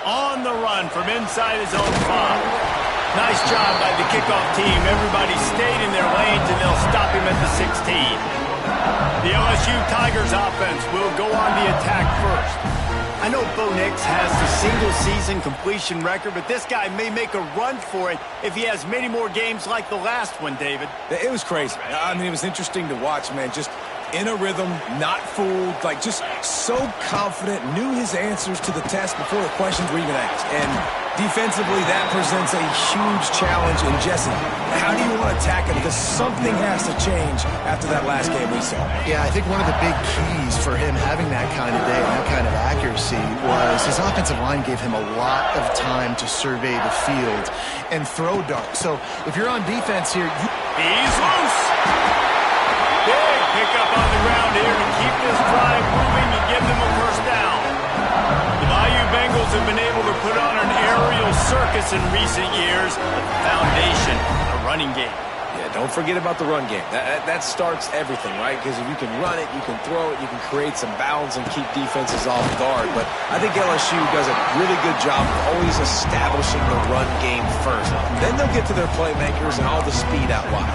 on the run from inside his own 5. Nice job by the kickoff team. Everybody stayed in their lanes, and they'll stop him at the 16. The LSU Tigers offense will go on the attack first. I know Bo Nix has the single-season completion record, but this guy may make a run for it if he has many more games like the last one, David. It was crazy. I mean, it was interesting to watch, man. Just in a rhythm, not fooled, like just so confident, knew his answers to the test before the questions were even asked. And defensively, that presents a huge challenge. And Jesse, how do you want to attack it? Because something has to change after that last game we saw. Yeah, I think one of the big keys for him having that kind of day and that kind of accuracy was his offensive line gave him a lot of time to survey the field and throw darts. So if you're on defense here, he's loose. Big pickup on the ground here to keep this drive moving and give them a first down. The Bayou Bengals have been able to put on an aerial circus in recent years. The foundation, a running game. Yeah, don't forget about the run game. That starts everything, right? Because if you can run it, you can throw it, you can create some balance and keep defenses off guard. But I think LSU does a really good job of always establishing the run game first. Then they'll get to their playmakers and all the speed out wide.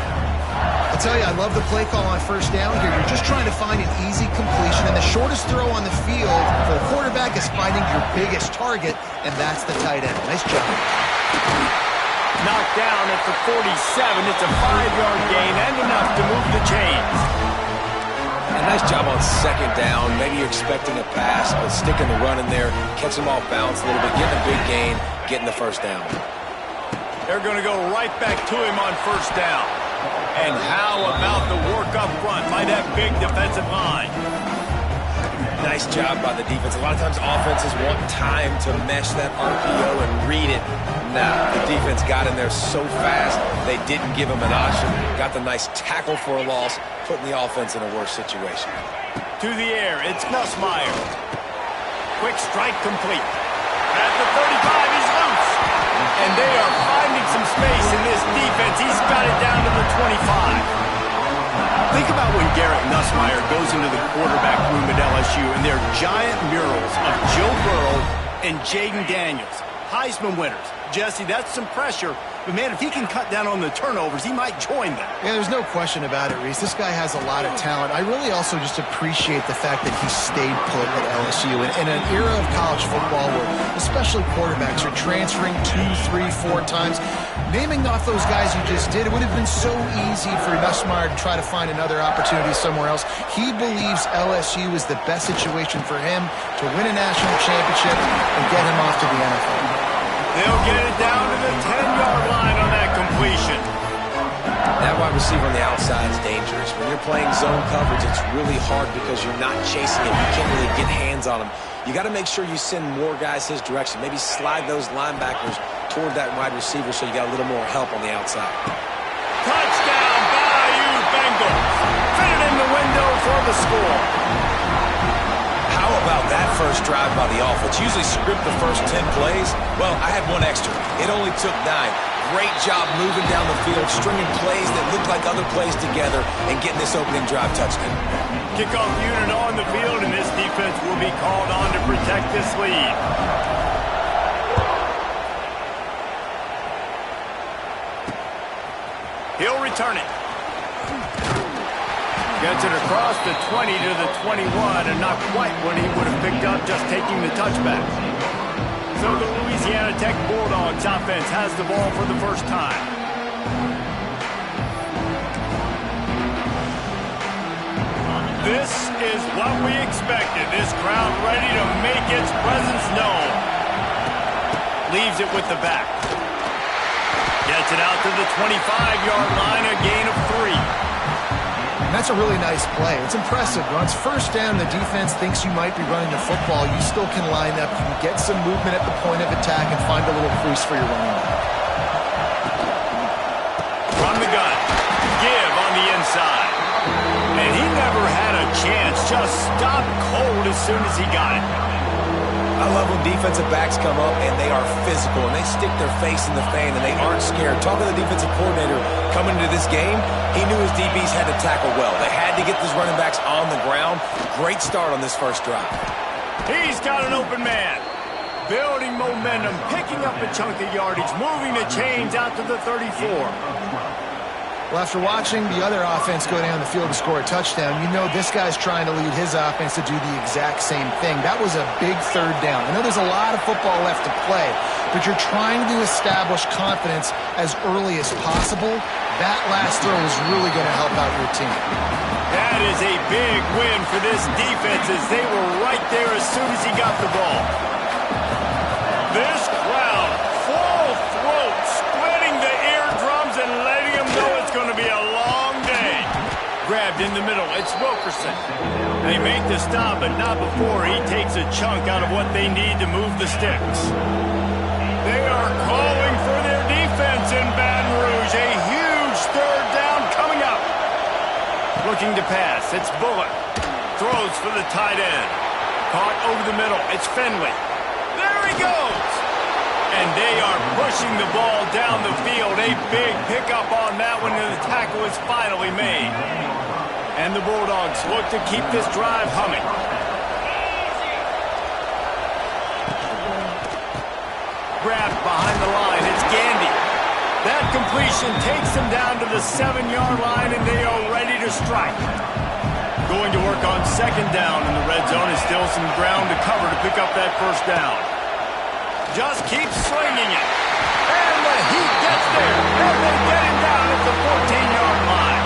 I'll tell you, I love the play call on first down here. You're just trying to find an easy completion, and the shortest throw on the field for a quarterback is finding your biggest target, and that's the tight end. Nice job. Knocked down at the 47. It's a 5-yard gain and enough to move the chains. A nice job on second down. Maybe you're expecting a pass, but sticking the run in there, catch them off balance a little bit, getting a big gain, getting the first down. They're going to go right back to him on first down. And how about the work up front by that big defensive line? Nice job by the defense. A lot of times offenses want time to mesh that RPO and read it. Nah, the defense got in there so fast, they didn't give him an option. Got the nice tackle for a loss, putting the offense in a worse situation. To the air, it's Nussmeier. Quick strike complete. At the 35, he's loose. And they are finding some space in this defense. He's got it down to the 25. Think about when Garrett Nussmeier goes into the quarterback room at LSU and there are giant murals of Joe Burrow and Jaden Daniels, Heisman winners. Jesse, that's some pressure. But, man, if he can cut down on the turnovers, he might join them. Yeah, there's no question about it, Reese. This guy has a lot of talent. I really also just appreciate the fact that he stayed put at LSU. In an era of college football where especially quarterbacks are transferring 2, 3, 4 times, naming off those guys you just did, it would have been so easy for Nussmeier to try to find another opportunity somewhere else. He believes LSU is the best situation for him to win a national championship and get him off to the NFL. They'll get it down to the 10-yard line on that completion. That wide receiver on the outside is dangerous. When you're playing zone coverage, it's really hard because you're not chasing him. You can't really get hands on him. You got to make sure you send more guys his direction. Maybe slide those linebackers toward that wide receiver so you got a little more help on the outside. Touchdown, Bayou Bengals. Fit it in the window for the score. How about that first drive by the offense? Usually script the first 10 plays. Well, I had one extra. It only took 9. Great job moving down the field, stringing plays that looked like other plays together, and getting this opening drive touchdown. Kickoff unit on the field, and this defense will be called on to protect this lead. He'll return it. Gets it across the 20 to the 21, and not quite what he would have picked up just taking the touchback. So the Louisiana Tech Bulldogs offense has the ball for the first time. This is what we expected. This crowd ready to make its presence known. Leaves it with the back. Gets it out to the 25-yard line, a gain of 3. And that's a really nice play. It's impressive. Once first down, the defense thinks you might be running the football. You still can line up. You can get some movement at the point of attack and find a little crease for your running back. From the gun. Give on the inside. And he never had a chance. Just stopped cold as soon as he got it. I love when defensive backs come up and they are physical and they stick their face in the fan and they aren't scared. Talking to the defensive coordinator coming into this game, he knew his DBs had to tackle well. They had to get these running backs on the ground. Great start on this first drive. He's got an open man. building momentum, picking up a chunk of yardage, moving the chains out to the 34. Well, after watching the other offense go down the field to score a touchdown, you know this guy's trying to lead his offense to do the exact same thing. That was a big third down. I know there's a lot of football left to play, but you're trying to establish confidence as early as possible. That last throw is really going to help out your team. That is a big win for this defense as they were right there as soon as he got the ball. This crowd, full throat, splitting the eardrums and letting them know it's going to be a long day. Grabbed in the middle, it's Wilkerson. They make the stop, but not before he takes a chunk out of what they need to move the sticks. They are calling for their defense in Baton Rouge. A huge third down coming up. Looking to pass, it's Bullock. Throws for the tight end. Caught over the middle, it's Finley. There he goes! And they are pushing the ball down the field. A big pickup on that one, and the tackle is finally made. And the Bulldogs look to keep this drive humming. Grabbed behind the line, it's Gandy. That completion takes them down to the 7-yard line, and they are ready to strike. Going to work on second down in the red zone. Is still some ground to cover to pick up that first down. Just keeps slinging it. And the Heat gets there. And they get him down at the 14-yard line.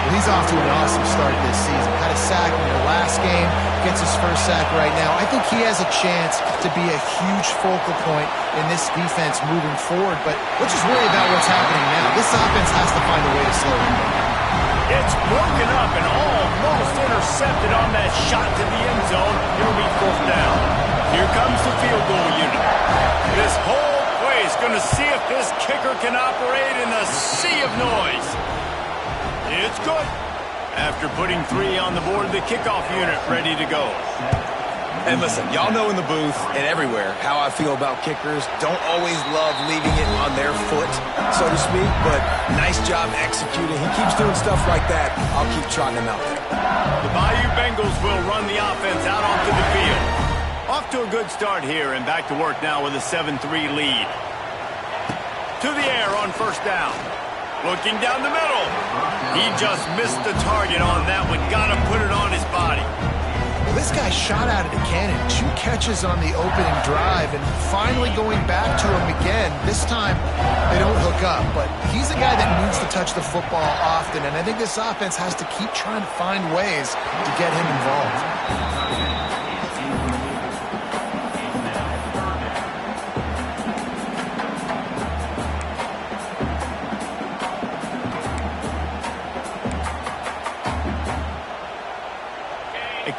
Well, he's off to an awesome start this season. Had a sack in the last game. Gets his first sack right now. I think he has a chance to be a huge focal point in this defense moving forward. But let's just worry about what's happening now. This offense has to find a way to slow him down. It's broken up and almost intercepted on that shot to the end zone. It'll be fourth down. Here comes the field goal unit. This whole play is going to see if this kicker can operate in the sea of noise. It's good. After putting 3 on the board, the kickoff unit ready to go. And listen, y'all know in the booth and everywhere how I feel about kickers. Don't always love leaving it on their foot, so to speak, but nice job executing. He keeps doing stuff like that. I'll keep trotting him out there. The Bayou Bengals will run the offense out onto the field. Off to a good start here and back to work now with a 7-3 lead. To the air on first down. Looking down the middle. He just missed the target on that one. Got to put it on his body. Well, this guy shot out of the cannon. 2 catches on the opening drive, and finally going back to him again. This time, they don't hook up, but he's a guy that needs to touch the football often, and I think this offense has to keep trying to find ways to get him involved.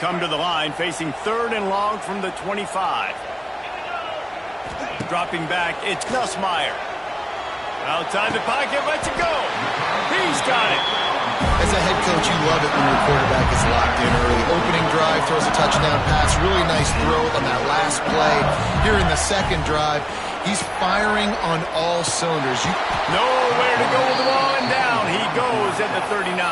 Come to the line, facing 3rd and long from the 25. Dropping back, it's Nussmeier. Outside the pocket, lets it go. He's got it. As a head coach, you love it when your quarterback is locked in early. Opening drive, throws a touchdown pass. Really nice throw on that last play. Here in the second drive, he's firing on all cylinders. Nowhere to go with the ball, and down he goes at the 39.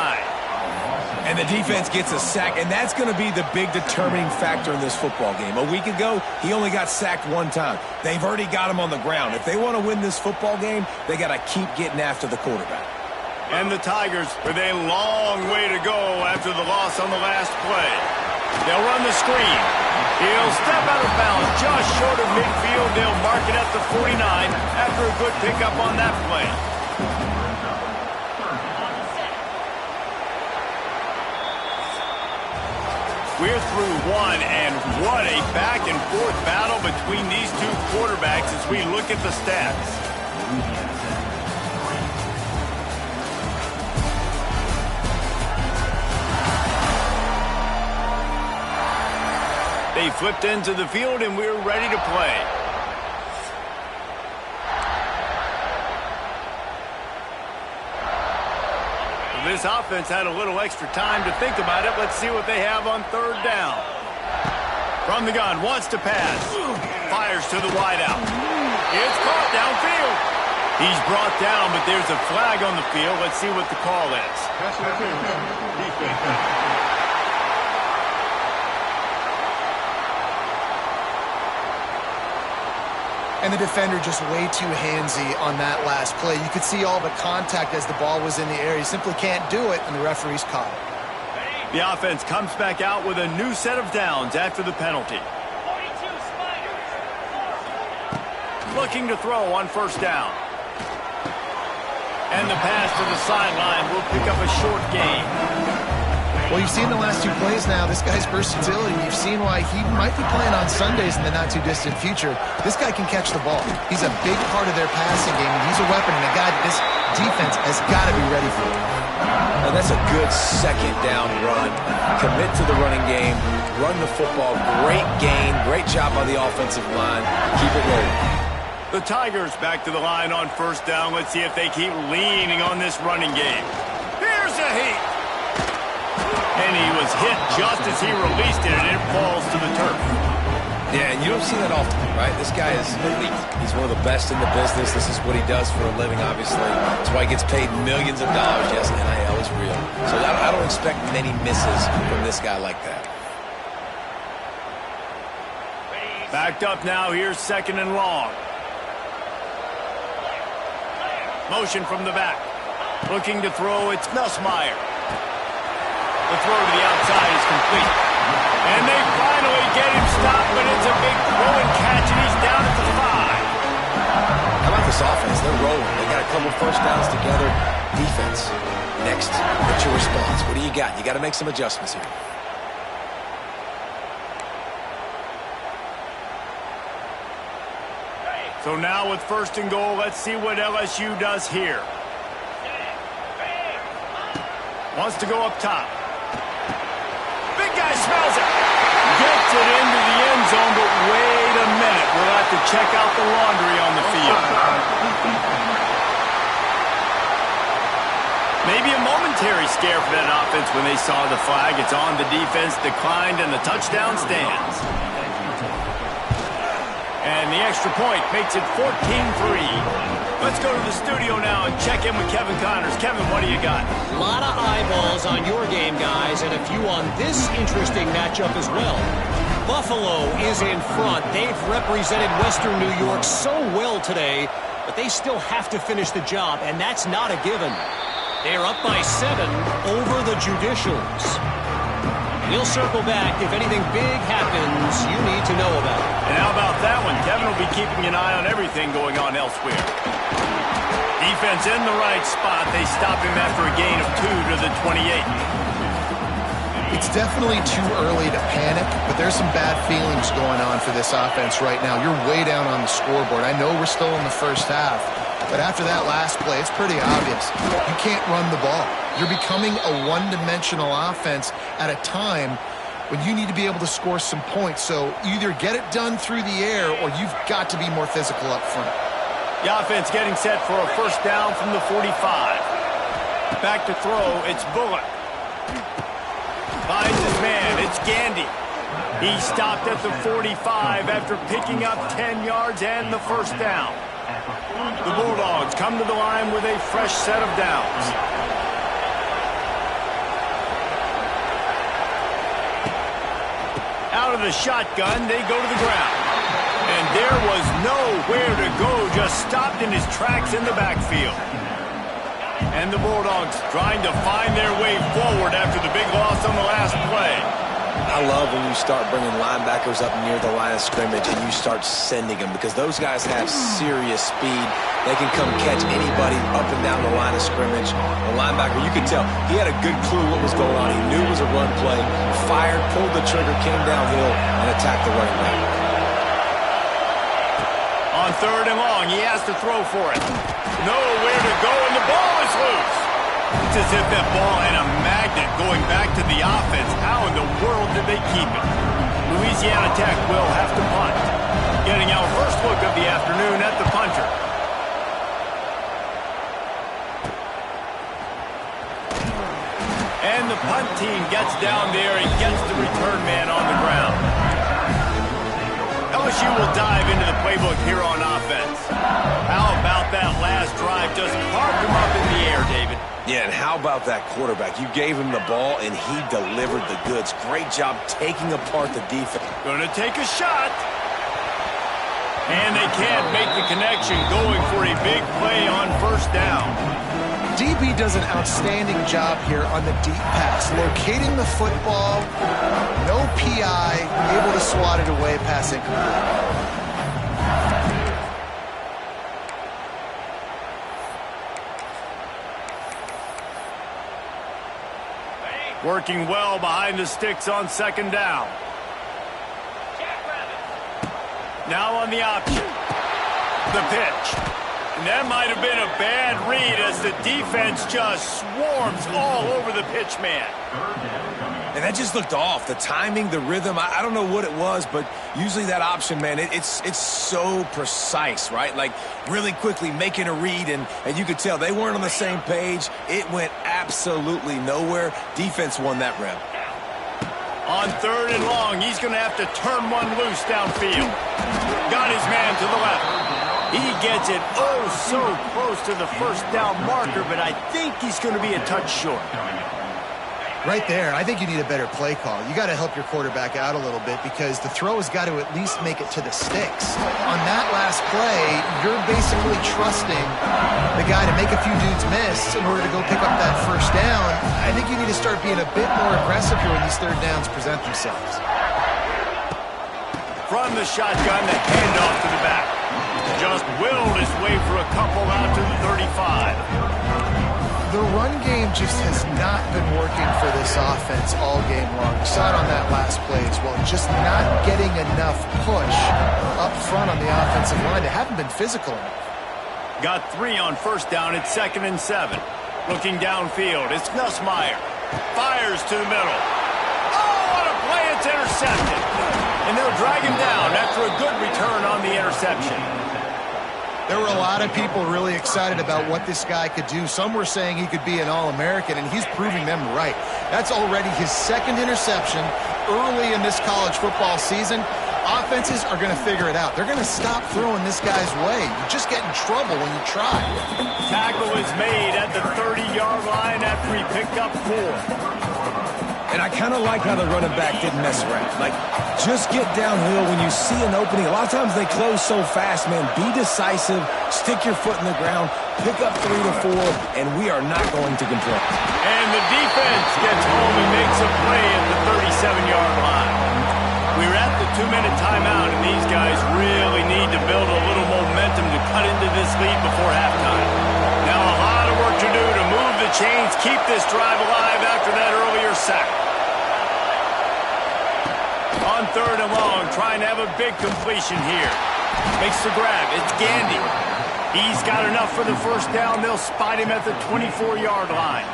And the defense gets a sack, and that's going to be the big determining factor in this football game. A week ago, he only got sacked 1 time. They've already got him on the ground. If they want to win this football game, they got to keep getting after the quarterback. And the Tigers with a long way to go after the loss on the last play. They'll run the screen. He'll step out of bounds just short of midfield. They'll mark it at the 49 after a good pickup on that play. We're through 1, and what a back-and-forth battle between these 2 quarterbacks as we look at the stats. They flipped into the field, and we're ready to play. This offense had a little extra time to think about it. Let's see what they have on 3rd down. From the gun, wants to pass. Fires to the wideout. It's caught downfield. He's brought down, but there's a flag on the field. Let's see what the call is. Defense. And the defender just way too handsy on that last play. You could see all the contact as the ball was in the air. He simply can't do it, and the referee's caught it. The offense comes back out with a new set of downs after the penalty. Looking to throw on first down. And the pass to the sideline will pick up a short gain. Well, you've seen the last two plays now. This guy's versatility. You've seen why he might be playing on Sundays in the not-too-distant future. This guy can catch the ball. He's a big part of their passing game, and he's a weapon and a guy that this defense has got to be ready for. And that's a good second down run. Commit to the running game. Run the football. Great gain. Great job by the offensive line. Keep it rolling. The Tigers back to the line on first down. Let's see if they keep leaning on this running game. Here's a heat. And he was hit just as he released it, and it falls to the turf. Yeah, and you don't see that often, right? This guy is elite. He's one of the best in the business. This is what he does for a living, obviously. That's why he gets paid millions of dollars. Yes, NIL is real. So I don't expect many misses from this guy like that. Backed up now. Here's second and long. Motion from the back. Looking to throw. It's Nussmeier. The throw to the outside is complete. And they finally get him stopped, but it's a big throw and catch, and he's down at the 5. How about this offense? They're rolling. They got a couple first downs together. Defense. Next, what's your response? What do you got? You got to make some adjustments here. So now with first and goal, let's see what LSU does here. Wants to go up top. Big guy smells it. Gets it into the end zone, but wait a minute. We'll have to check out the laundry on the field. Maybe a momentary scare for that offense when they saw the flag. It's on. The defense declined, and the touchdown stands. And the extra point makes it 14-3. Let's go to the studio now and check in with Kevin Connors. Kevin, what do you got? A lot of eyeballs on your game, guys, and a few on this interesting matchup as well. Buffalo is in front. They've represented Western New York so well today, but they still have to finish the job, and that's not a given. They're up by 7 over the Judicials. We'll circle back if anything big happens you need to know about. And how about that one? Kevin will be keeping an eye on everything going on elsewhere. Defense in the right spot. They stop him after a gain of 2 to the 28. It's definitely too early to panic, but there's some bad feelings going on for this offense right now. You're way down on the scoreboard. I know we're still in the first half, but after that last play, it's pretty obvious. You can't run the ball. You're becoming a one-dimensional offense at a time when you need to be able to score some points. So either get it done through the air or you've got to be more physical up front. The offense getting set for a first down from the 45. Back to throw, it's Bullock. Finds his man, it's Gandy. He stopped at the 45 after picking up 10 yards and the first down. The Bulldogs come to the line with a fresh set of downs. Out of the shotgun, they go to the ground. And there was nowhere to go, just stopped in his tracks in the backfield. And the Bulldogs trying to find their way forward after the big loss on the last play. I love when you start bringing linebackers up near the line of scrimmage and you start sending them because those guys have serious speed. They can come catch anybody up and down the line of scrimmage. The linebacker, you could tell, he had a good clue what was going on. He knew it was a run play, fired, pulled the trigger, came downhill, and attacked the running back. On third and long, he has to throw for it. Nowhere to go, and the ball is loose. It's as if that ball had a magnet going back to the offense. How in the world did they keep it? Louisiana Tech will have to punt. Getting our first look of the afternoon at the punter. And the punt team gets down there and gets the return man on the ground. LSU will dive into the playbook here on offense. How about that last drive? Just park him up in the air, David. Yeah, and how about that quarterback? You gave him the ball, and he delivered the goods. Great job taking apart the defense. Gonna take a shot. And they can't make the connection going for a big play on first down. DB does an outstanding job here on the deep pass, locating the football, no PI, able to swat it away, pass incomplete. Working well behind the sticks on second down. Now on the option. The pitch. And that might have been a bad read as the defense just swarms all over the pitch man. And that just looked off. The timing, the rhythm, I don't know what it was, but usually that option, man, it's so precise, right? Like really quickly making a read, and you could tell they weren't on the same page. It went absolutely nowhere. Defense won that rep. On third and long, he's going to have to turn one loose downfield. Got his man to the left. He gets it oh so close to the first down marker, but I think he's going to be a touch short. Right there, I think you need a better play call. You got to help your quarterback out a little bit because the throw has got to at least make it to the sticks. On that last play, you're basically trusting the guy to make a few dudes miss in order to go pick up that first down. I think you need to start being a bit more aggressive here when these third downs present themselves. From the shotgun, the handoff to the back. Just willed his way for a couple out to the 35. The run game just has not been working for this offense all game long. You saw it on that last play as well. Just not getting enough push up front on the offensive line. They haven't been physical enough. Got 3 on first down at 2nd and 7. Looking downfield, it's Nussmeier. Fires to the middle. Oh, what a play! It's intercepted. And they'll drag him down after a good return on the interception. There were a lot of people really excited about what this guy could do. Some were saying he could be an All-American, and he's proving them right. That's already his 2nd interception early in this college football season. Offenses are going to figure it out. They're going to stop throwing this guy's way. You just get in trouble when you try. Tackle is made at the 30-yard line after he picked up 4. And I kind of like how the running back didn't mess around. Like, just get downhill when you see an opening. A lot of times they close so fast, man. Be decisive, stick your foot in the ground, pick up 3 to 4, and we are not going to complain. And the defense gets home and makes a play at the 37-yard line. We're at the 2-minute timeout, and these guys really need to build a little momentum to cut into this lead before halftime. Now a lot of work to do to move the chains, keep this drive alive after that earlier sack. On third and long, trying to have a big completion here. Makes the grab. It's Gandy. He's got enough for the first down. They'll spot him at the 24-yard line.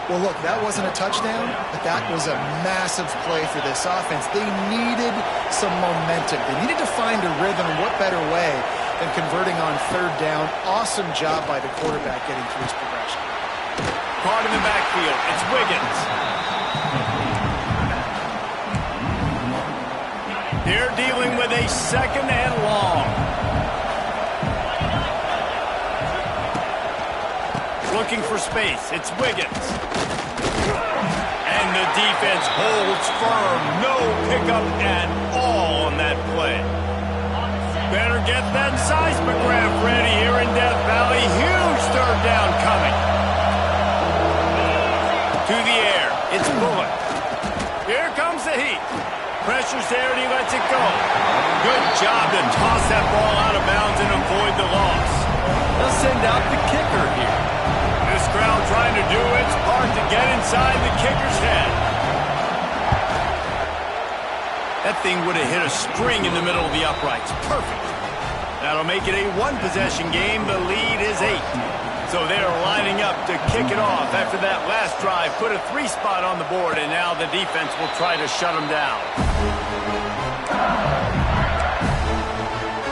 Well, look, that wasn't a touchdown, but that was a massive play for this offense. They needed some momentum. They needed to find a rhythm, and what better way than converting on third down. Awesome job by the quarterback getting through his progression. Caught in the backfield. It's Wiggins. They're dealing with a 2nd and long. Looking for space. It's Wiggins. And the defense holds firm. No pickup at all on that play. Better get that seismograph ready here in Death Valley. Huge third down coming. To the air. It's Bullock. Here comes the heat. Pressure's there and he lets it go. Good job to toss that ball out of bounds and avoid the loss. They'll send out the kicker here. This crowd trying to do its part to get inside the kicker's head. That thing would have hit a string in the middle of the uprights. Perfect. That'll make it a 1-possession game. The lead is 8. So they're lining up to kick it off after that last drive. Put a 3 spot on the board, and now the defense will try to shut them down.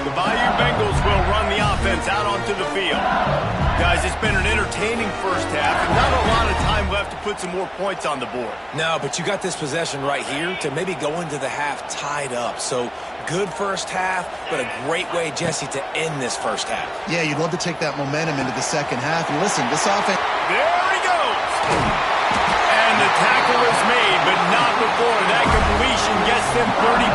The Bayou Bengals will run the offense out onto the field. Guys, it's been an entertaining first half, and not a lot of time left to put some more points on the board. No, but you got this possession right here to maybe go into the half tied up. So good first half, but a great way, Jesse, to end this first half. Yeah, you'd love to take that momentum into the second half. And listen, this offense... There he goes! And the tackle is made, but not before that completion gets them 30+.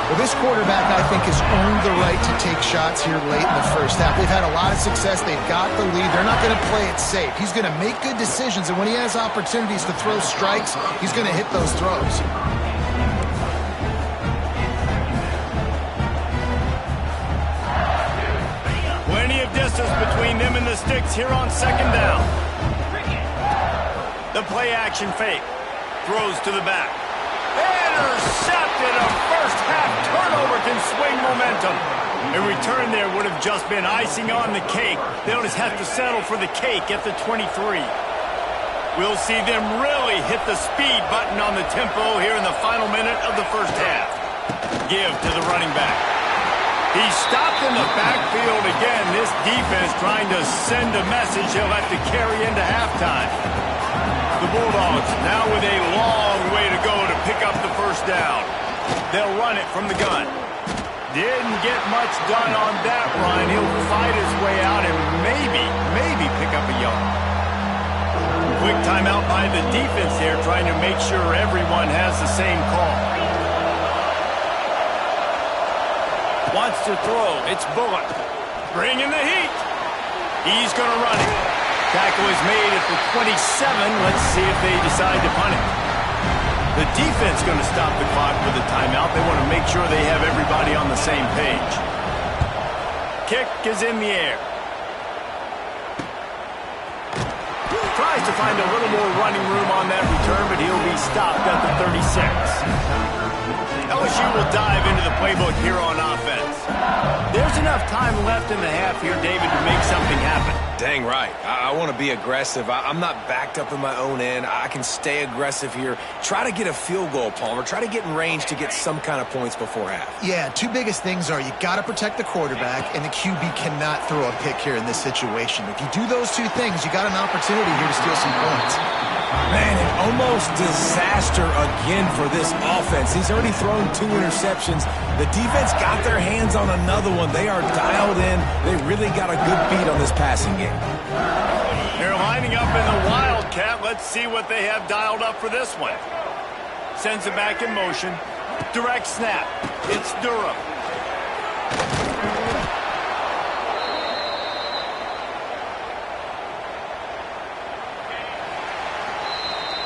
Well, This quarterback, I think, has earned the right to take shots here late in the first half. They've had a lot of success. They've got the lead. They're not going to play it safe. He's going to make good decisions, and when he has opportunities to throw strikes, he's going to hit those throws. Plenty of distance between them and the sticks here on second down. The play action fake. Throws to the back. Intercepted. A first half turnover can swing momentum. A return there would have just been icing on the cake. They'll just have to settle for the cake at the 23. We'll see them really hit the speed button on the tempo here in the final minute of the first half. Give to the running back. He's stopped in the backfield again. This defense trying to send a message he'll have to carry into halftime. The Bulldogs now with a long way to go to pick up the first down. They'll run it from the gun. Didn't get much done on that run. He'll fight his way out and maybe pick up a yard. Quick timeout by the defense here, trying to make sure everyone has the same call. Wants to throw. It's Bullock. Bringing the heat. He's going to run it. Tackle is made at the 27. Let's see if they decide to punt it. The defense going to stop the clock with a timeout. They want to make sure they have everybody on the same page. Kick is in the air. Tries to find a little more running room on that return, but he'll be stopped at the 36. LSU will dive into the playbook here on offense. There's enough time left in the half here, David, to make something happen. Dang right. I want to be aggressive. I'm not backed up in my own end. I can stay aggressive here. Try to get a field goal, Palmer. Try to get in range to get some kind of points before half. Yeah, two biggest things are you got to protect the quarterback, and the QB cannot throw a pick here in this situation. If you do those two things, you got an opportunity here to steal some points. Man, an almost disaster again for this offense. He's already thrown 2 interceptions. The defense got their hands on another one. They are dialed in. They really got a good beat on this passing game. They're lining up in the Wildcat. Let's see what they have dialed up for this one. Sends it back in motion. Direct snap. It's Durham.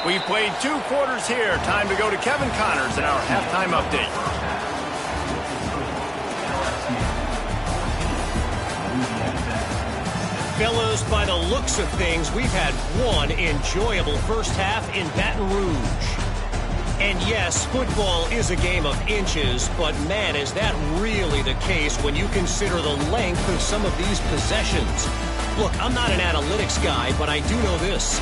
We've played 2 quarters here. Time to go to Kevin Connors in our halftime update. Fellas, by the looks of things, we've had one enjoyable first half in Baton Rouge. And yes, football is a game of inches, but man, is that really the case when you consider the length of some of these possessions. Look, I'm not an analytics guy, but I do know this.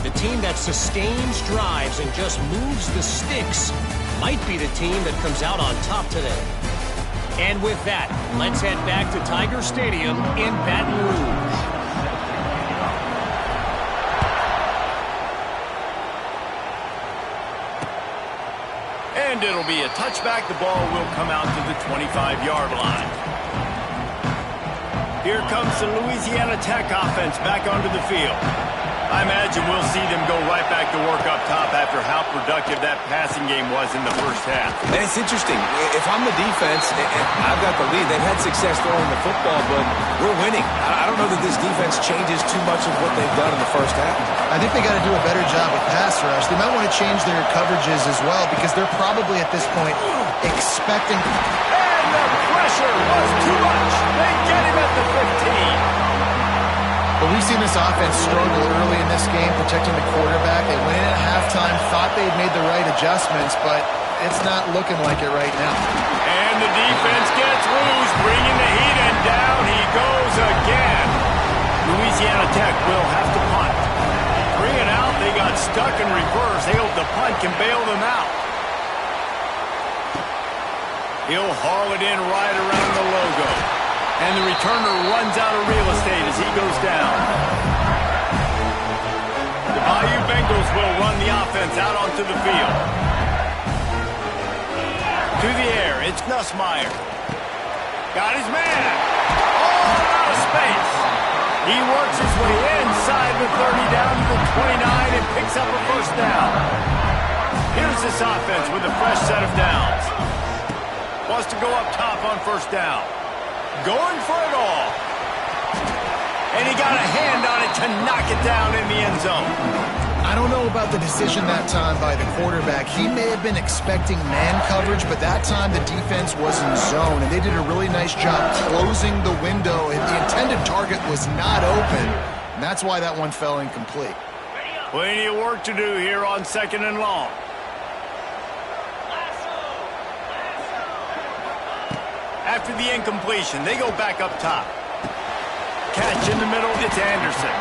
The team that sustains drives and just moves the sticks might be the team that comes out on top today. And with that, let's head back to Tiger Stadium in Baton Rouge. And it'll be a touchback. The ball will come out to the 25-yard line. Here comes the Louisiana Tech offense back onto the field. I imagine we'll see them go right back to work up top after how productive that passing game was in the first half. And it's interesting. If I'm the defense and I've got the lead, they've had success throwing the football, but we're winning. I don't know that this defense changes too much of what they've done in the first half. I think they got to do a better job with pass rush. They might want to change their coverages as well because they're probably at this point expecting. And the pressure was too much. They get him at the 15. But we've seen this offense struggle early in this game, protecting the quarterback. They went in at halftime, thought they'd made the right adjustments, but it's not looking like it right now. And the defense gets loose, bringing the heat, and down he goes again. Louisiana Tech will have to punt. 3 and out, they got stuck in reverse. They hope the punt can bail them out. He'll haul it in right around the logo. And the returner runs out of real estate as he goes down. The Bayou Bengals will run the offense out onto the field. To the air, it's Nussmeier. Got his man. All out of space. He works his way inside the 30 down to the 29 and picks up a first down. Here's this offense with a fresh set of downs. While wants to go up top on first down. Going for it all. And he got a hand on it to knock it down in the end zone. I don't know about the decision that time by the quarterback. He may have been expecting man coverage, but that time the defense was in zone, and they did a really nice job closing the window. The intended target was not open, and that's why that one fell incomplete. Plenty of work to do here on 2nd and long. After the incompletion, they go back up top. Catch in the middle, it's Anderson.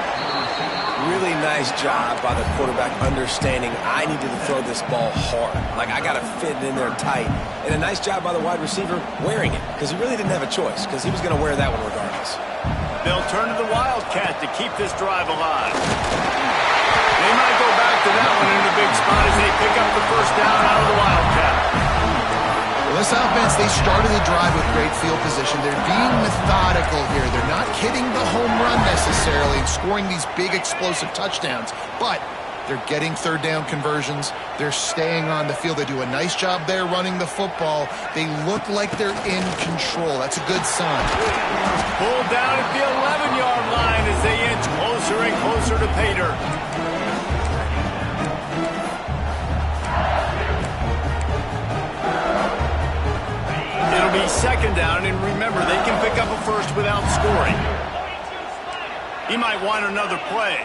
Really nice job by the quarterback understanding I needed to throw this ball hard. Like, I got to fit it in there tight. And a nice job by the wide receiver wearing it, because he really didn't have a choice, because he was going to wear that one regardless. They'll turn to the Wildcat to keep this drive alive. They might go back to that one in the big spot as they pick up the first down out of the Wildcat. Well, this offense, they started the drive with great field position. They're being methodical here. They're not hitting the home run necessarily and scoring these big explosive touchdowns, but they're getting third down conversions. They're staying on the field. They do a nice job there running the football. They look like they're in control. That's a good sign. Pulled down at the 11-yard line as they inch closer and closer to pay dirt. It'll be 2nd down, and remember, they can pick up a first without scoring. He might want another play.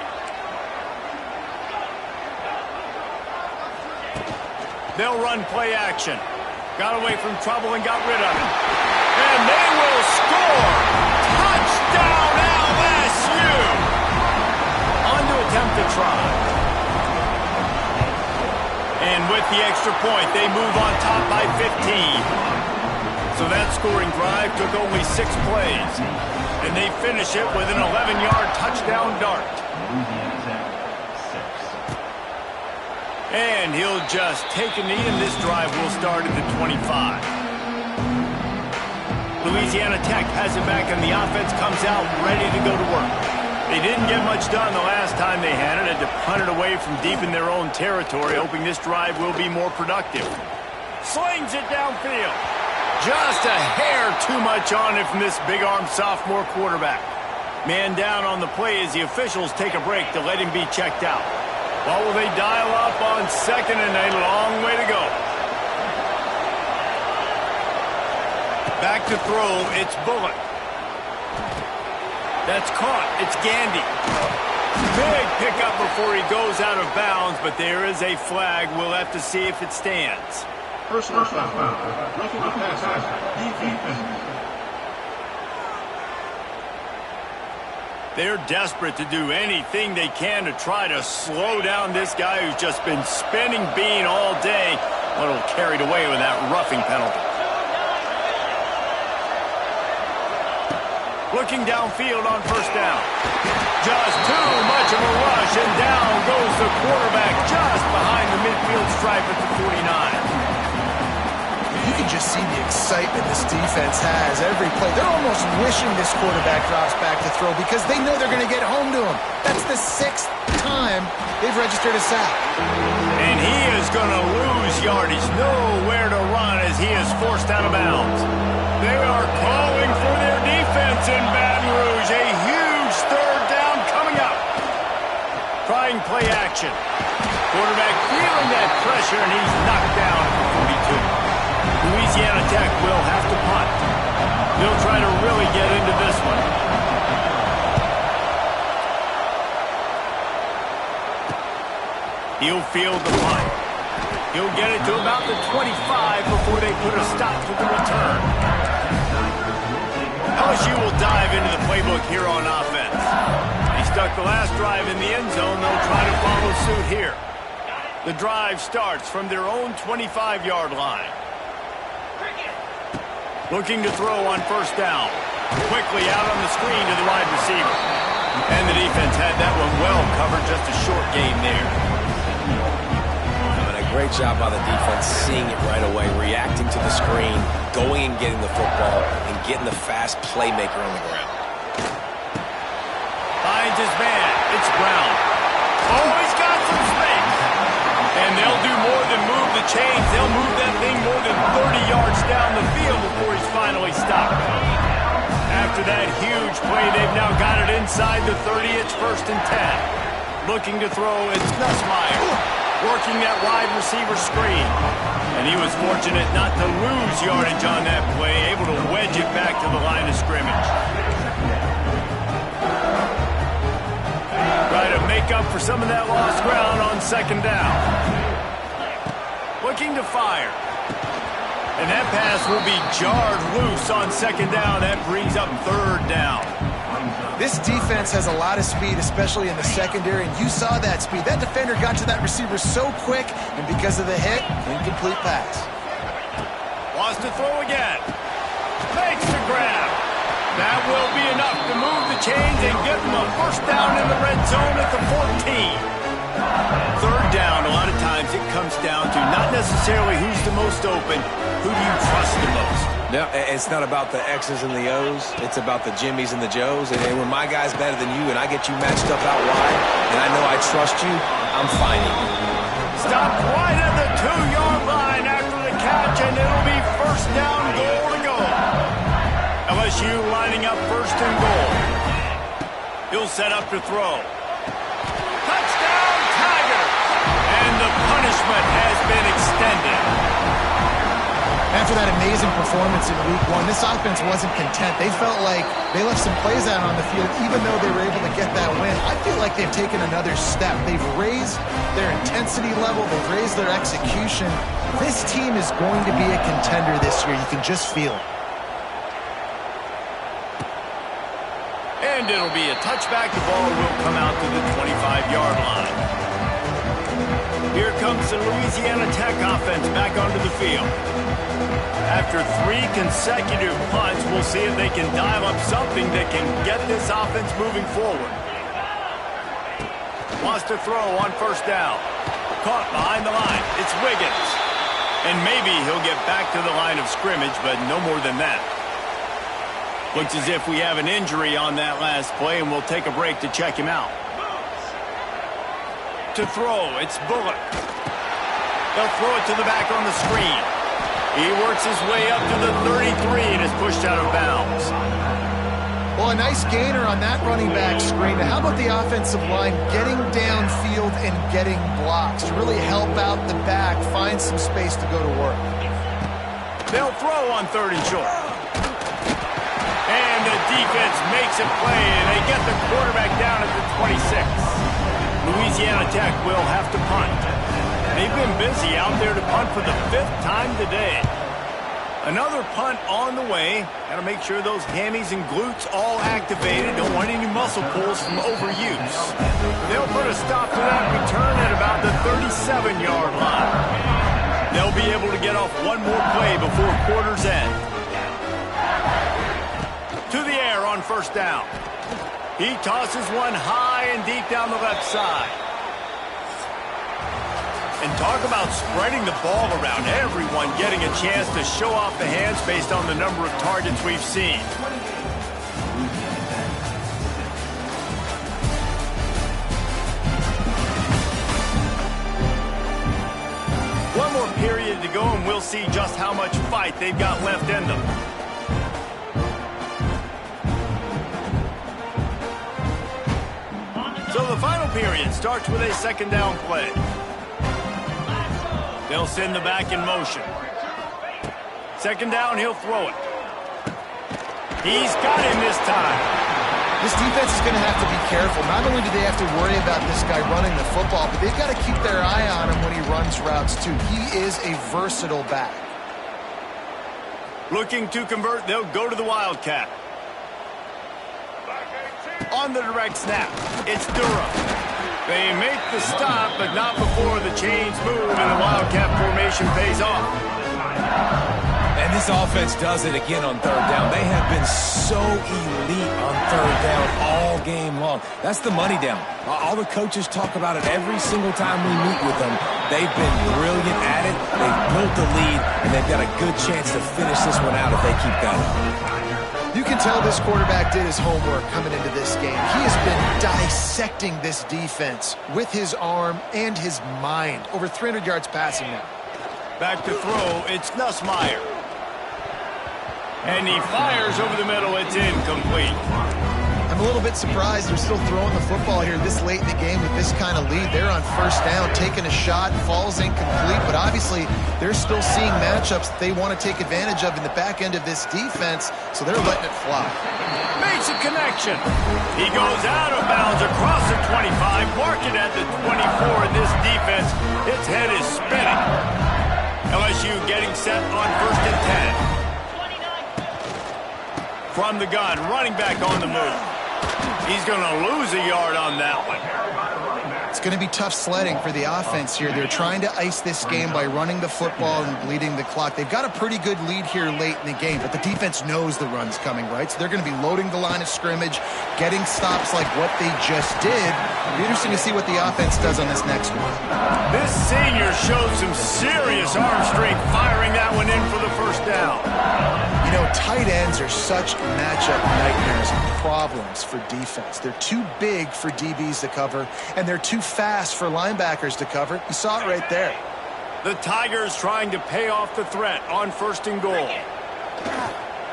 They'll run play action. Got away from trouble and got rid of it. And they will score! Touchdown LSU! On to attempt to try. And with the extra point, they move on top by 15. So that scoring drive took only 6 plays. And they finish it with an 11-yard touchdown dart. And he'll just take a knee, and this drive will start at the 25. Louisiana Tech has it back, and the offense comes out ready to go to work. They didn't get much done the last time they had it. Had to punt it away from deep in their own territory, hoping this drive will be more productive. Slings it downfield. Just a hair too much on it from this big-armed sophomore quarterback. Man down on the play as the officials take a break to let him be checked out. What will they dial up on 2nd and a long way to go? Back to throw, it's Bullock. That's caught, it's Gandy. Big pickup before he goes out of bounds, but there is a flag. We'll have to see if it stands. Personal foul. Roughing the passer. Defense. They're desperate to do anything they can to try to slow down this guy who's just been spinning bean all day. A little carried away with that roughing penalty. Looking downfield on first down. Just too much of a rush, and down goes the quarterback just behind the midfield stripe at the 49. You can just see the excitement this defense has every play. They're almost wishing this quarterback drops back to throw because they know they're going to get home to him. That's the 6th time they've registered a sack. And he is going to lose yardage. Nowhere to run as he is forced out of bounds. They are calling for their defense in Baton Rouge. A huge third down coming up. Trying play action. Quarterback feeling that pressure, and he's knocked down at the 42. Louisiana Tech will have to punt. They'll try to really get into this one. He'll field the punt. He'll get it to about the 25 before they put a stop to the return. LSU will dive into the playbook here on offense. They stuck the last drive in the end zone. They'll try to follow suit here. The drive starts from their own 25-yard line. Looking to throw on first down. Quickly out on the screen to the wide receiver. And the defense had that one well covered. Just a short gain there. And a great job by the defense, seeing it right away, reacting to the screen, going and getting the football, and getting the fast playmaker on the ground. Finds his man. It's Brown. Oh, he's got some space. And they'll do more than move the chains. They'll move that thing more than 30 yards down the field. that huge play. They've now got it inside the 30. It's 1st and 10. Looking to throw, it's Nussmeier. Working that wide receiver screen. And he was fortunate not to lose yardage on that play, able to wedge it back to the line of scrimmage. Try to make up for some of that lost ground on 2nd down. Looking to fire. And that pass will be jarred loose on 2nd down. That brings up 3rd down. This defense has a lot of speed, especially in the secondary, and you saw that speed. That defender got to that receiver so quick, and because of the hit, incomplete pass. Wants to throw again. Makes the grab. That will be enough to move the chains and give them a 1st down in the red zone at the 14. 3rd down, a lot of times it comes down to not necessarily who's the most open, who do you trust the most? No, it's not about the X's and the O's. It's about the Jimmys and the Joes. And when my guy's better than you and I get you matched up out wide, and I know I trust you, I'm finding you. Stopped right at the 2-yard line after the catch, and it'll be 1st down, goal to go. LSU lining up 1st and goal. He'll set up to throw. Touchdown, Tigers! And the punishment has been extended. After that amazing performance in Week 1, this offense wasn't content. They felt like they left some plays out on the field, even though they were able to get that win. I feel like they've taken another step. They've raised their intensity level. They've raised their execution. This team is going to be a contender this year. You can just feel it. And it'll be a touchback. The ball will come out to the 25-yard line. Here comes the Louisiana Tech offense back onto the field. After 3 consecutive punts, we'll see if they can dial up something that can get this offense moving forward. Wants to throw on 1st down. Caught behind the line. It's Wiggins. And maybe he'll get back to the line of scrimmage, but no more than that. Looks as if we have an injury on that last play, and we'll take a break to check him out. To throw, it's Bullock. They'll throw it to the back on the screen. He works his way up to the 33 and is pushed out of bounds. Well, a nice gainer on that running back screen. Now, how about the offensive line getting downfield and getting blocks to really help out the back, find some space to go to work? They'll throw on 3rd and short. And the defense makes a play, and they get the quarterback down at the 26. Louisiana Tech will have to punt. They've been busy out there to punt for the 5th time today. Another punt on the way. Got to make sure those hammies and glutes all activated. Don't want any muscle pulls from overuse. They'll put a stop to that return at about the 37-yard line. They'll be able to get off one more play before quarter's end. To the air on 1st down. He tosses one high and deep down the left side. And talk about spreading the ball around. Everyone getting a chance to show off the hands based on the number of targets we've seen. One more period to go, and we'll see just how much fight they've got left in them. So the final period starts with a 2nd down play. They'll send the back in motion. 2nd down, he'll throw it. He's got him this time. This defense is going to have to be careful. Not only do they have to worry about this guy running the football, but they've got to keep their eye on him when he runs routes too. He is a versatile back. Looking to convert, they'll go to the Wildcat. On the direct snap, it's Durham. They make the stop, but not before the chains move and the Wildcat formation pays off. And this offense does it again on 3rd down. They have been so elite on 3rd down all game long. That's the money down. All the coaches talk about it every single time we meet with them. They've been brilliant at it. They've built the lead, and they've got a good chance to finish this one out if they keep going. You can tell this quarterback did his homework coming into this game. He has been dissecting this defense with his arm and his mind. Over 300 yards passing now. Back to throw, it's Nussmeier. And he fires over the middle. It's incomplete. I'm a little bit surprised they're still throwing the football here this late in the game with this kind of lead. They're on first down, taking a shot, falls incomplete, but obviously they're still seeing matchups that they want to take advantage of in the back end of this defense, so they're letting it fly. Makes a connection. He goes out of bounds across the 25, mark it at the 24 in this defense. Its head is spinning. LSU getting set on first and 10. From the gun, running back on the move. He's going to lose a yard on that one. It's going to be tough sledding for the offense here. They're trying to ice this game by running the football and bleeding the clock. They've got a pretty good lead here late in the game, but the defense knows the run's coming, right? So they're going to be loading the line of scrimmage, getting stops like what they just did. It'll be interesting to see what the offense does on this next one. This senior showed some serious arm strength firing that one in for the first down. You know, tight ends are such matchup nightmares and problems for defense. They're too big for DBs to cover, and they're too fast for linebackers to cover. You saw it right there. The Tigers trying to pay off the threat on first and goal.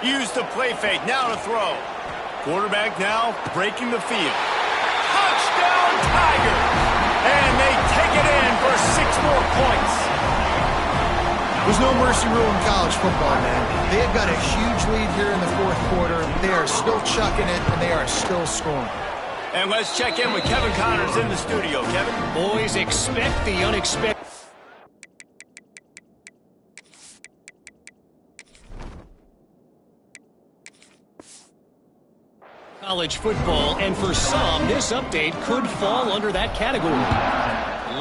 Use the play fake, now to throw. Quarterback now breaking the field. Touchdown Tiger! And they take it in for 6 more points. There's no mercy rule in college football, man. They have got a huge lead here in the fourth quarter. They are still chucking it, and they are still scoring. And let's check in with Kevin Connors in the studio. Kevin? Boys, expect the unexpected. College football, and for some, this update could fall under that category.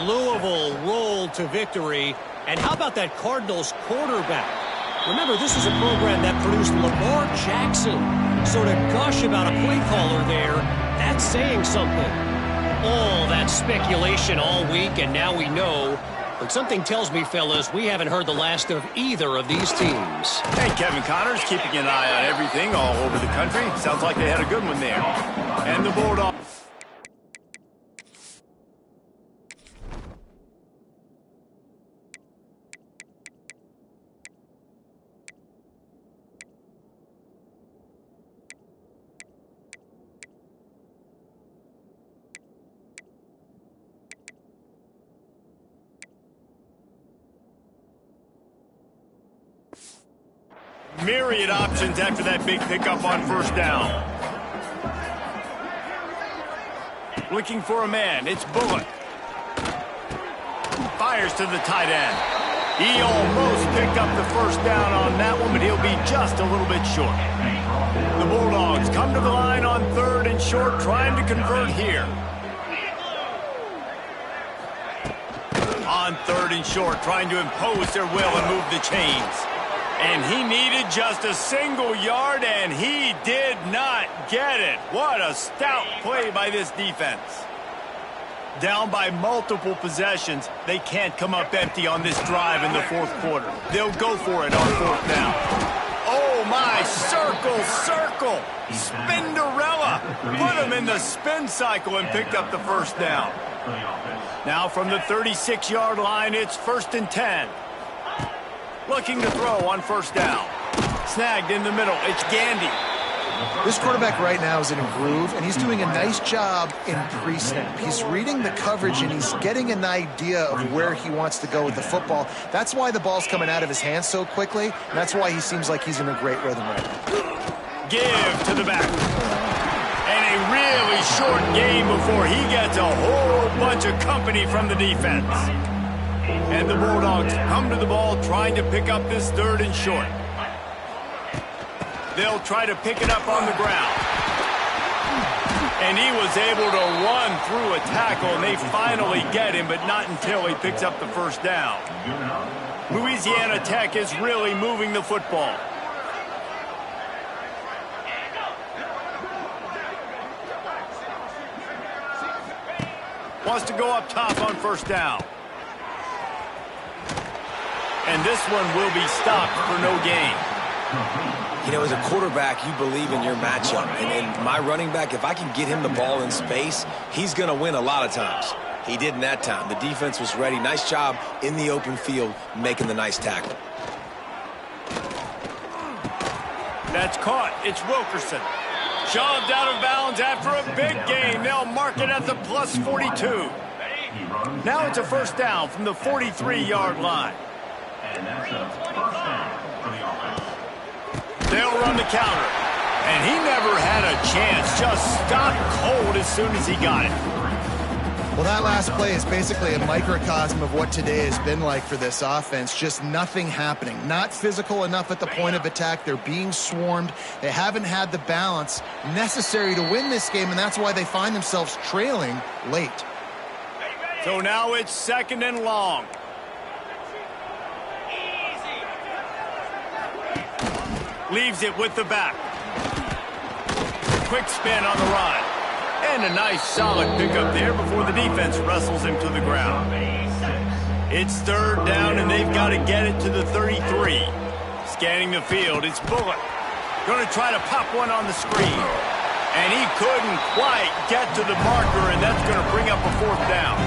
Louisville rolled to victory. And how about that Cardinals quarterback? Remember, this is a program that produced Lamar Jackson. So to gush about a play caller there, that's saying something. All that speculation all week, and now we know. But something tells me, fellas, we haven't heard the last of either of these teams. Hey, Kevin Connors, keeping an eye on everything all over the country. Sounds like they had a good one there. And the Bulldogs. Myriad options after that big pickup on first down. Looking for a man. It's Bullock. Fires to the tight end. He almost picked up the first down on that one, but he'll be just a little bit short. The Bulldogs come to the line on third and short, trying to convert here. On third and short, trying to impose their will and move the chains. And he needed just a single yard, and he did not get it. What a stout play by this defense. Down by multiple possessions, they can't come up empty on this drive in the fourth quarter. They'll go for it on fourth down. Oh, my, circle, circle. Spinderella. Put him in the spin cycle and picked up the first down. Now from the 36-yard line, it's first and 10. Looking to throw on first down. Snagged in the middle. It's Gandy. This quarterback right now is in a groove, and he's doing a nice job in pre-snap. He's reading the coverage, and he's getting an idea of where he wants to go with the football. That's why the ball's coming out of his hands so quickly, and that's why he seems like he's in a great rhythm right now. Give to the back. And a really short game before he gets a whole bunch of company from the defense. And the Bulldogs come to the ball trying to pick up this third and short. They'll try to pick it up on the ground. And he was able to run through a tackle, and they finally get him, but not until he picks up the first down. Louisiana Tech is really moving the football. Wants to go up top on first down. And this one will be stopped for no gain. You know, as a quarterback, you believe in your matchup. And my running back, if I can get him the ball in space, he's going to win a lot of times. He did in that time. The defense was ready. Nice job in the open field making the nice tackle. That's caught. It's Wilkerson. Shoved out of bounds after a big gain. They'll mark it at the plus 42. Now it's a first down from the 43-yard line. And that's a first down for the offense. They'll run the counter. And he never had a chance. Just stopped cold as soon as he got it. Well, that last play is basically a microcosm of what today has been like for this offense. Just nothing happening. Not physical enough at the point of attack. They're being swarmed. They haven't had the balance necessary to win this game, and that's why they find themselves trailing late. So now it's second and long. Leaves it with the back. Quick spin on the run. And a nice solid pickup there before the defense wrestles him to the ground. It's third down, and they've got to get it to the 33. Scanning the field, it's Bullock. Going to try to pop one on the screen. And he couldn't quite get to the marker, and that's going to bring up a fourth down.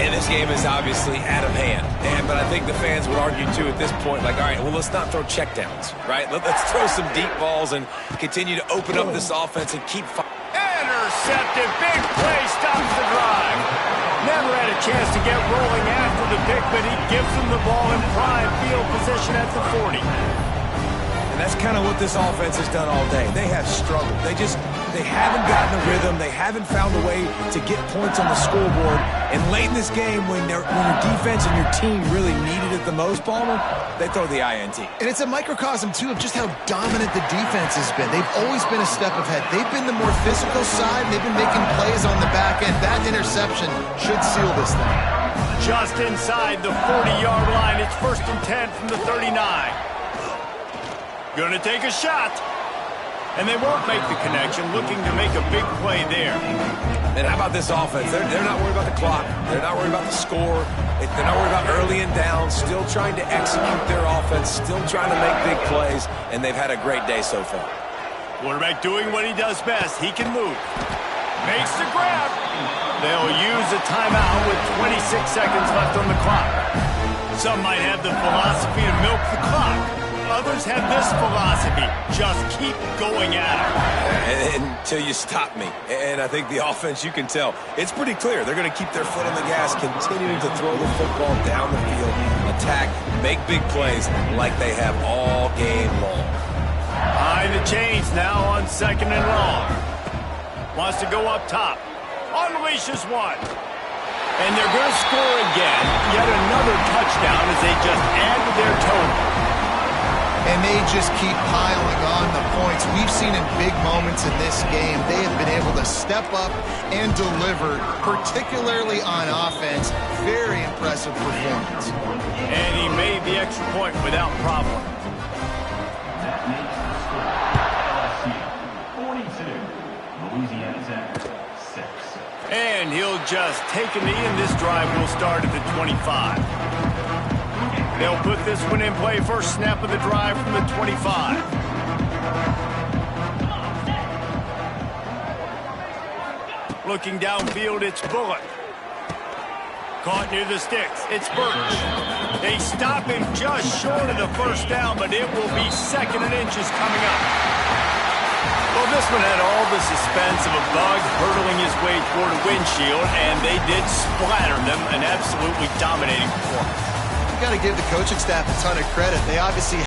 And this game is obviously out of hand. But I think the fans would argue, too, at this point, like, all right, well, let's not throw checkdowns, right? Let's throw some deep balls and continue to open up this offense and keep fighting. Intercepted. Big play stops the drive. Never had a chance to get rolling after the pick, but he gives them the ball in prime field position at the 40. And that's kind of what this offense has done all day. They have struggled. They haven't gotten a rhythm. They haven't found a way to get points on the scoreboard. And late in this game, when your defense and your team really needed it the most, Palmer, they throw the INT. And it's a microcosm, too, of just how dominant the defense has been. They've always been a step ahead. They've been the more physical side. They've been making plays on the back end. That interception should seal this thing. Just inside the 40-yard line. It's first and 10 from the 39. Going to take a shot. And they won't make the connection, looking to make a big play there. And how about this offense? They're not worried about the clock. They're not worried about the score. They're not worried about early and down. Still trying to execute their offense. Still trying to make big plays. And they've had a great day so far. Quarterback doing what he does best. He can move. Makes the grab. They'll use a timeout with 26 seconds left on the clock. Some might have the philosophy to milk the clock. Others have this philosophy. Just keep going at it. Until you stop me. And I think the offense, you can tell, it's pretty clear. They're going to keep their foot on the gas, continuing to throw the football down the field, attack, make big plays like they have all game long. Behind the chains now on second and long. Wants to go up top. Unleashes one. And they're going to score again. Yet another touchdown as they just add to their total. And they just keep piling on the points. We've seen in big moments in this game, they have been able to step up and deliver, particularly on offense. Very impressive performance. And he made the extra point without problem. That makes the score LSU 42, Louisiana Tech 6. And he'll just take a knee, and this drive will start at the 25. They'll put this one in play. First snap of the drive from the 25. Looking downfield, it's Bullock. Caught near the sticks. It's Birch. They stop him just short of the first down, but it will be second and inches coming up. Well, this one had all the suspense of a bug hurtling his way toward a windshield, and they did splatter them. An absolutely dominating performance. Got to give the coaching staff a ton of credit. They obviously